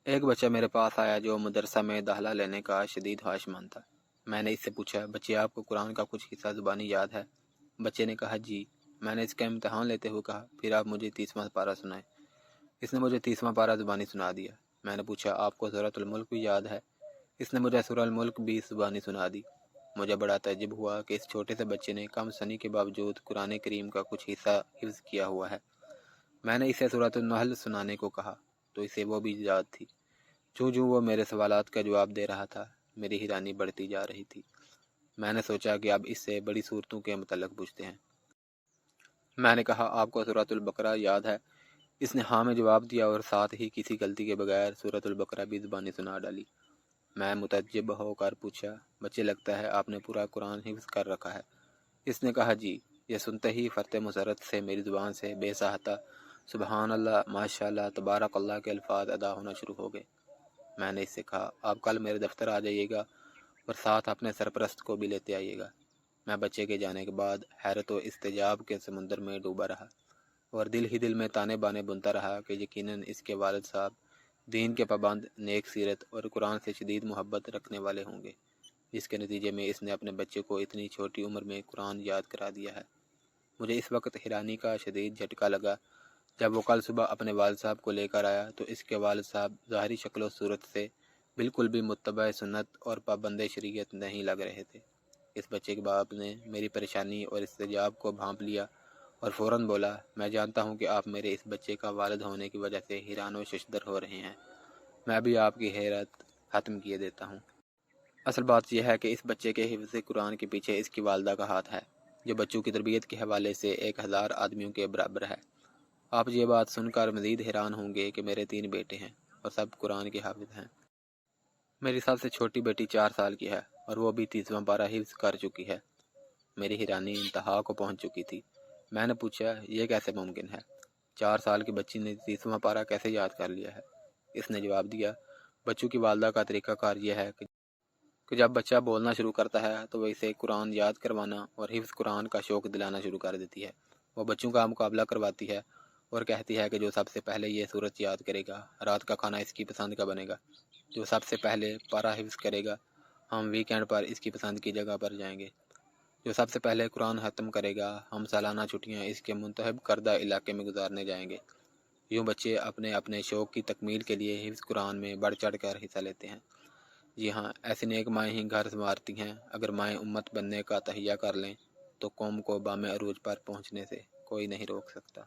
ایک بچہ میرے پاس آیا جو مدرسہ میں داخلہ لینے کا شدید خواہشمند تھا۔ میں نے اس سے پوچھا، بچے آپ کو قرآن کا کچھ حصہ زبانی یاد ہے؟ بچے نے کہا جی۔ میں نے اس کا امتحان لیتے ہوئے کہا، پھر آپ مجھے 30واں پارہ سنائیں۔ اس نے مجھے 30واں پارہ زبانی سنا دیا۔ میں نے پوچھا، آپ کو سورۃ الملک بھی یاد ہے؟ اس نے مجھے سورۃ الملک بھی زبانی سنا دی۔ مجھے بڑا تعجب ہوا کہ اس چھوٹے سے بچے نے کم سنی کے باوجود قرآن کریم کا کچھ حصہ حفظ کیا ہوا ہے۔ میں نے اسے سورۃ النحل سنانے کو کہا تو اسے وہ بھی یاد تھی۔ جو وہ میرے سوالات کا جواب دے رہا تھا، میری حیرانی بڑھتی جا رہی تھی۔ میں نے سوچا کہ اب اس سے بڑی صورتوں کے متعلق پوچھتے ہیں۔ میں نے کہا، آپ کو سورۃ البقرہ یاد ہے؟ اس نے ہاں میں جواب دیا اور ساتھ ہی کسی غلطی کے بغیر سورۃ البقرہ بھی زبانی سنا ڈالی۔ میں متعجب ہو کر پوچھا، بچے لگتا ہے آپ نے پورا قرآن حفظ کر رکھا ہے؟ اس نے کہا جی۔ یہ سنتے ہی فرط مسرت سے میری زبان سے بے ساہتا سبحان اللہ، ماشاء اللہ، تبارک اللہ کے الفاظ ادا ہونا شروع ہو گئے۔ میں نے اس سے کہا، آپ کل میرے دفتر آ جائیے گا اور ساتھ اپنے سرپرست کو بھی لیتے آئیے گا۔ میں بچے کے جانے کے بعد حیرت و استعجاب کے سمندر میں ڈوبا رہا اور دل ہی دل میں تانے بانے بنتا رہا کہ یقیناً اس کے والد صاحب دین کے پابند، نیک سیرت اور قرآن سے شدید محبت رکھنے والے ہوں گے، جس کے نتیجے میں اس نے اپنے بچے کو اتنی چھوٹی عمر میں قرآن یاد کرا دیا ہے۔ مجھے اس وقت حیرانی کا شدید جھٹکا لگا جب وہ کل صبح اپنے والد صاحب کو لے کر آیا تو اس کے والد صاحب ظاہری شکل و صورت سے بالکل بھی متبع سنت اور پابند شریعت نہیں لگ رہے تھے۔ اس بچے کے باپ نے میری پریشانی اور استجاب کو بھانپ لیا اور فوراً بولا، میں جانتا ہوں کہ آپ میرے اس بچے کا والد ہونے کی وجہ سے حیران و ششدر ہو رہے ہیں۔ میں بھی آپ کی حیرت ختم کیے دیتا ہوں۔ اصل بات یہ ہے کہ اس بچے کے حفظ قرآن کے پیچھے اس کی والدہ کا ہاتھ ہے، جو بچوں کی تربیت کے حوالے سے 1000 آدمیوں کے برابر ہے۔ آپ یہ بات سن کر مزید حیران ہوں گے کہ میرے 3 بیٹے ہیں اور سب قرآن کے حافظ ہیں۔ میری سب سے چھوٹی بیٹی 4 سال کی ہے اور وہ بھی 30واں پارہ حفظ کر چکی ہے۔ میری حیرانی انتہا کو پہنچ چکی تھی۔ میں نے پوچھا، یہ کیسے ممکن ہے؟ 4 سال کی بچی نے 30واں پارہ کیسے یاد کر لیا ہے؟ اس نے جواب دیا، بچوں کی والدہ کا طریقہ کار یہ ہے کہ جب بچہ بولنا شروع کرتا ہے تو وہ اسے قرآن یاد کروانا اور حفظ قرآن کا شوق دلانا شروع کر دیتی ہے۔ وہ بچوں کا مقابلہ کرواتی ہے اور کہتی ہے کہ جو سب سے پہلے یہ سورت یاد کرے گا، رات کا کھانا اس کی پسند کا بنے گا۔ جو سب سے پہلے پارہ حفظ کرے گا، ہم ویکینڈ پر اس کی پسند کی جگہ پر جائیں گے۔ جو سب سے پہلے قرآن ختم کرے گا، ہم سالانہ چھٹیاں اس کے منتخب کردہ علاقے میں گزارنے جائیں گے۔ یوں بچے اپنے اپنے شوق کی تکمیل کے لیے حفظ قرآن میں بڑھ چڑھ کر حصہ لیتے ہیں۔ جی ہاں، ایسی نیک مائیں ہی گھر سنوارتی ہیں۔ اگر مائیں امت بننے کا تہیہ کر لیں تو قوم کو بام عروج پر پہنچنے سے کوئی نہیں روک سکتا۔